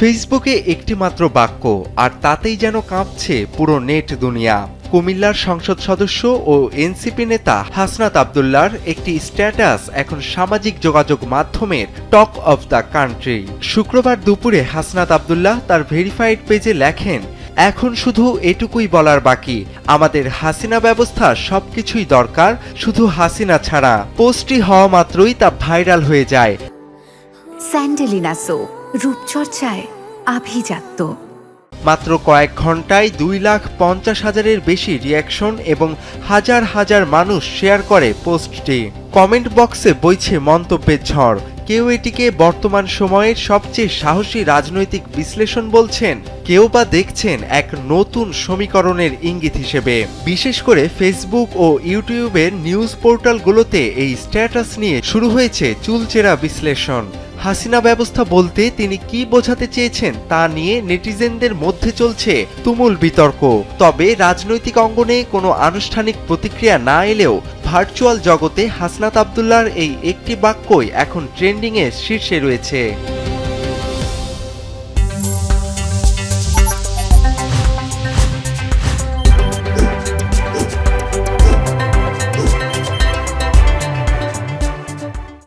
ফেসবুকে একটি মাত্র বাক্য, আর তাতেই যেন কাঁপছে পুরো নেট দুনিয়া। কুমিল্লার সংসদ সদস্য ও এনসিপি নেতা হাসনাত আব্দুল্লাহর একটি স্ট্যাটাস এখন সামাজিক যোগাযোগ মাধ্যমের টক অব দ্য কান্ট্রি। শুক্রবার দুপুরে হাসনাত আব্দুল্লাহ তার ভেরিফাইড পেজে লেখেন, এখন শুধু এটুকুই বলার বাকি, আমাদের হাসিনা ব্যবস্থা সবকিছুই দরকার, শুধু হাসিনা ছাড়া। পোস্টটি হওয়া মাত্রই তা ভাইরাল হয়ে যায়। স্যান্ডেলিনা সো, রূপচর্চায় আভিজাত্য। মাত্র কয়েক ঘন্টায় 2,50,000-এর বেশি রিয়াকশন এবং হাজার হাজার মানুষ শেয়ার করে পোস্টটি। কমেন্ট বক্সে বইছে মন্তব্যের ঝড়। কেউ এটিকে বর্তমান সময়ের সবচেয়ে সাহসী রাজনৈতিক বিশ্লেষণ বলছেন, কেউ বা দেখছেন এক নতুন সমীকরণের ইঙ্গিত হিসেবে। বিশেষ করে ফেসবুক ও ইউটিউবের নিউজ পোর্টালগুলোতে এই স্ট্যাটাস নিয়ে শুরু হয়েছে চুলচেরা বিশ্লেষণ। হাসিনা ব্যবস্থা বলতে তিনি কি বোঝাতে চেয়েছেন তা নিয়ে নেটিজেনদের মধ্যে চলছে তুমুল বিতর্ক। তবে রাজনৈতিক অঙ্গনে কোনো আনুষ্ঠানিক প্রতিক্রিয়া না এলেও ভার্চুয়াল জগতে হাসনাত আব্দুল্লাহর এই একটি বাক্যই এখন ট্রেন্ডিংয়ের শীর্ষে রয়েছে।